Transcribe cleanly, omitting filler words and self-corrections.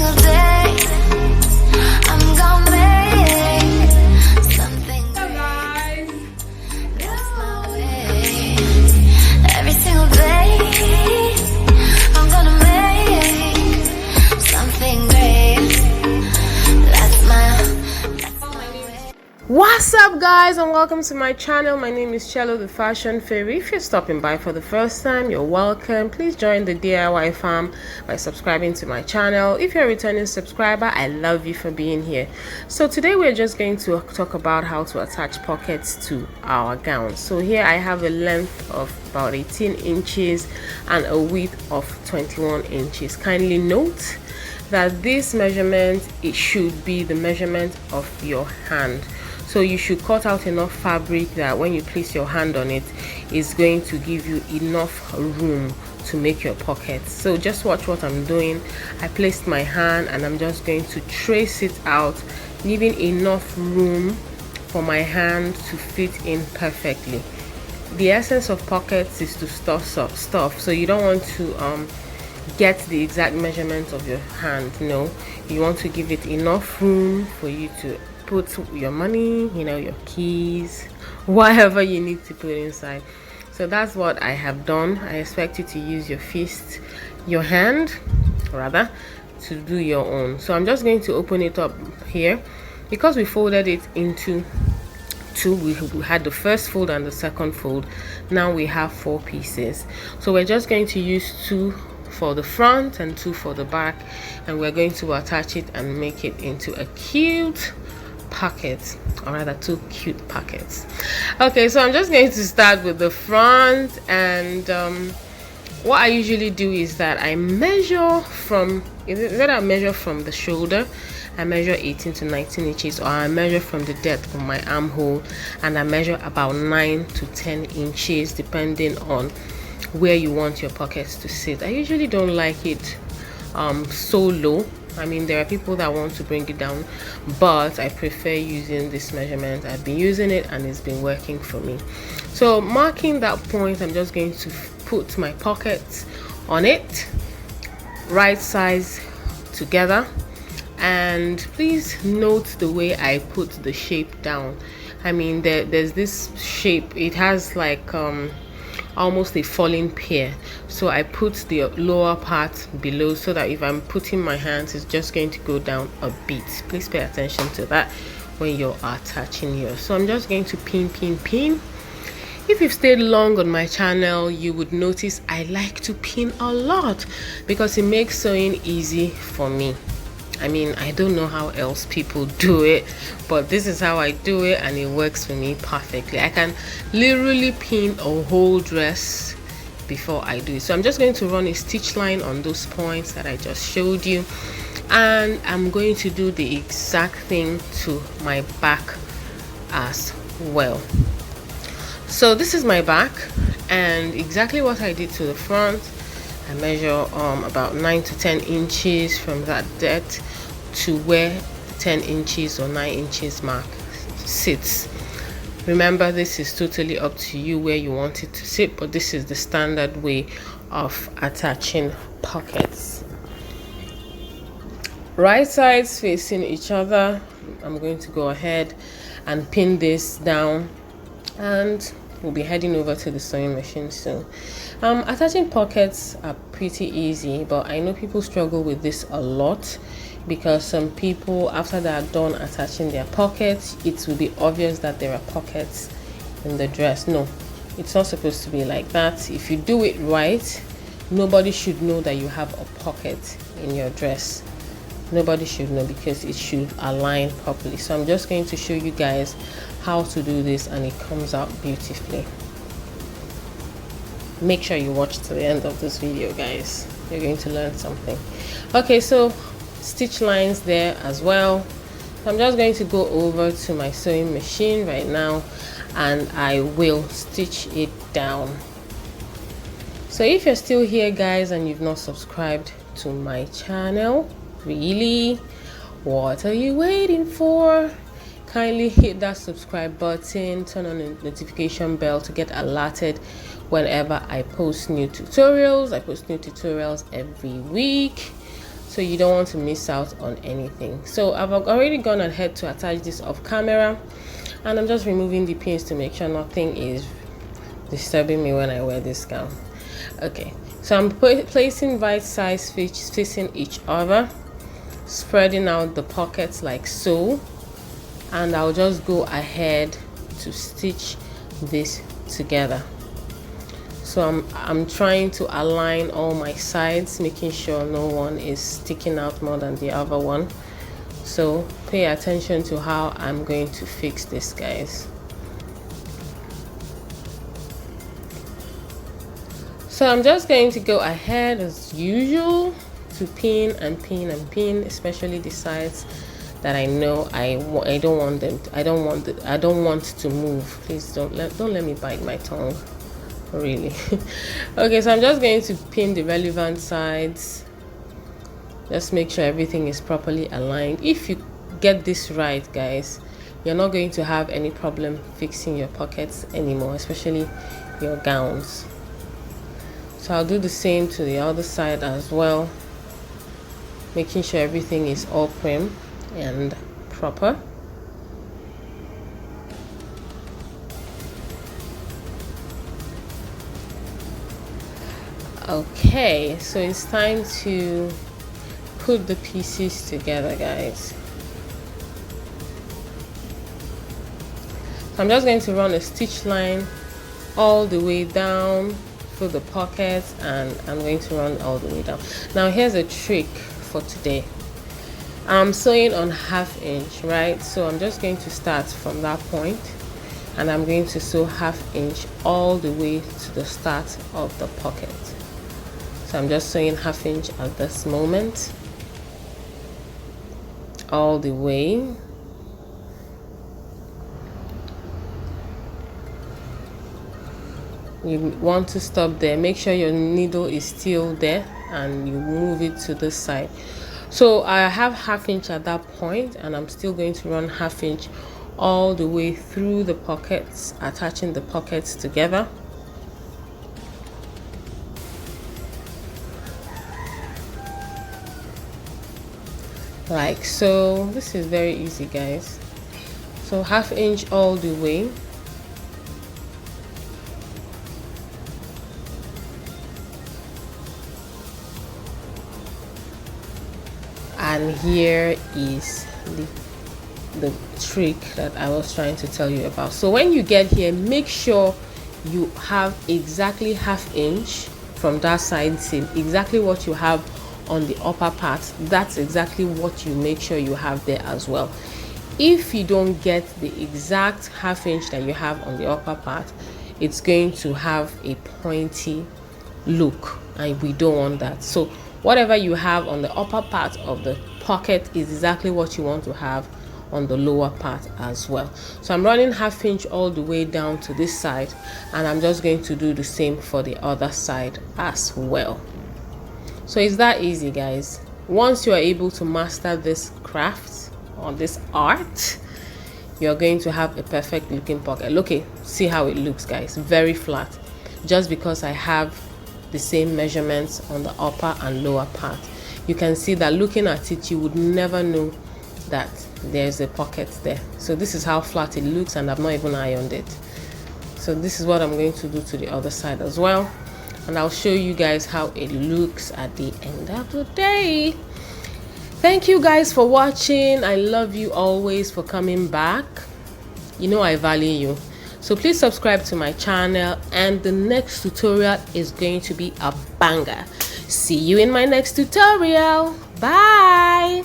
single day I'm gonna make something great. That's my way. Every single day I'm gonna make something great. That's my way. What's up, guys, and welcome to my channel. My name is Cello the Fashion Fairy. If you're stopping by for the first time, you're welcome. Please join the DIY fam by subscribing to my channel. If you're a returning subscriber, I love you for being here. So today we're just going to talk about how to attach pockets to our gowns. So here I have a length of about 18 inches and a width of 21 inches. Kindly note that this measurement, it should be the measurement of your hand. So you should cut out enough fabric that when you place your hand on it, it's going to give you enough room to make your pockets. So just watch what I'm doing. I placed my hand and I'm just going to trace it out, leaving enough room for my hand to fit in perfectly. The essence of pockets is to store stuff, so you don't want to get the exact measurement of your hand. No, you want to give it enough room for you to put your money, your keys, whatever you need to put inside. So that's what I have done. I expect you to use your hand rather, to do your own. So I'm just going to open it up here because we folded it into two. We had the first fold and the second fold. Now we have 4 pieces, so we're just going to use 2 for the front and 2 for the back, and we're going to attach it and make it into a cute pocket, or rather 2 cute pockets. Okay, so I'm just going to start with the front, and what I usually do is that I measure from the shoulder. I measure 18 to 19 inches, or I measure from the depth of my armhole, and I measure about 9 to 10 inches depending on where you want your pockets to sit. I usually don't like it so low. I mean, there are people that want to bring it down, but I prefer using this measurement. I've been using it and it's been working for me. So marking that point, I'm just going to put my pockets on it, right size together. And please note the way I put the shape down. I mean, there's this shape, it has like almost a falling pear, so I put the lower part below so that if I'm putting my hands, it's just going to go down a bit. Please pay attention to that when you're attaching yours. So I'm just going to pin. If you've stayed long on my channel, you would notice I like to pin a lot because it makes sewing easy for me. I mean, I don't know how else people do it, but this is how I do it, and it works for me perfectly. I can literally pin a whole dress before I do it. So I'm just going to run a stitch line on those points that I just showed you, and I'm going to do the exact thing to my back as well. So this is my back, and exactly what I did to the front. I measure about 9 to 10 inches from that depth to where 10 inches or 9 inches mark sits. Remember, this is totally up to you where you want it to sit, but this is the standard way of attaching pockets. Right sides facing each other. I'm going to go ahead and pin this down, and we'll be heading over to the sewing machine soon. Attaching pockets are pretty easy, but I know people struggle with this a lot because some people, after they are done attaching their pockets, it will be obvious that there are pockets in the dress. No, it's not supposed to be like that. If you do it right, nobody should know that you have a pocket in your dress. Nobody should know, because it should align properly. So I'm just going to show you guys how to do this, and it comes out beautifully. Make sure you watch to the end of this video, guys. You're going to learn something. Okay, so stitch lines there as well. So I'm just going to go over to my sewing machine right now, and I will stitch it down. So if you're still here, guys, and you've not subscribed to my channel, really, what are you waiting for? Kindly hit that subscribe button, turn on the notification bell to get alerted whenever I post new tutorials. I post new tutorials every week. so you don't want to miss out on anything. So I've already gone ahead to attach this off camera, and I'm just removing the pins to make sure nothing is disturbing me when I wear this gown. Okay, so I'm placing right sides facing each other, spreading out the pockets like so, and I'll just go ahead to stitch this together. So I'm trying to align all my sides, making sure no one is sticking out more than the other one. So pay attention to how I'm going to fix this, guys. So I'm just going to go ahead as usual to pin and pin and pin, especially the sides that I know I don't want them to, I don't want to move. Please don't let me bite my tongue, really. Okay, so I'm just going to pin the relevant sides. Just make sure everything is properly aligned. If you get this right, guys, you're not going to have any problem fixing your pockets anymore, especially your gowns. So I'll do the same to the other side as well, making sure everything is all prim and proper. Okay, so it's time to put the pieces together, guys. So I'm just going to run a stitch line all the way down through the pockets, and I'm going to run all the way down. Now here's a trick for today. I'm sewing on 1/2 inch, right? So I'm just going to start from that point, and I'm going to sew 1/2 inch all the way to the start of the pocket. So I'm just sewing 1/2 inch at this moment all the way. You want to stop there, make sure your needle is still there, and you move it to this side. So I have 1/2 inch at that point, and I'm still going to run 1/2 inch all the way through the pockets, attaching the pockets together. Like so. This is very easy, guys. So 1/2 inch all the way. And here is the trick that I was trying to tell you about. So when you get here, make sure you have exactly 1/2 inch from that side seam, exactly what you have on the upper part. That's exactly what you make sure you have there as well. If you don't get the exact 1/2 inch that you have on the upper part, it's going to have a pointy look, and we don't want that. So whatever you have on the upper part of the pocket is exactly what you want to have on the lower part as well. So I'm running 1/2 inch all the way down to this side, and I'm just going to do the same for the other side as well. So it's that easy, guys. Once you are able to master this craft or this art, you're going to have a perfect looking pocket. Look, see how it looks, guys. Very flat, just because I have the same measurements on the upper and lower part. You can see that looking at it, you would never know that there's a pocket there. So this is how flat it looks, and I've not even ironed it. So this is what I'm going to do to the other side as well, and I'll show you guys how it looks at the end of the day. Thank you guys for watching. I love you always for coming back. You know I value you. So please subscribe to my channel, and the next tutorial is going to be a banger. See you in my next tutorial. Bye.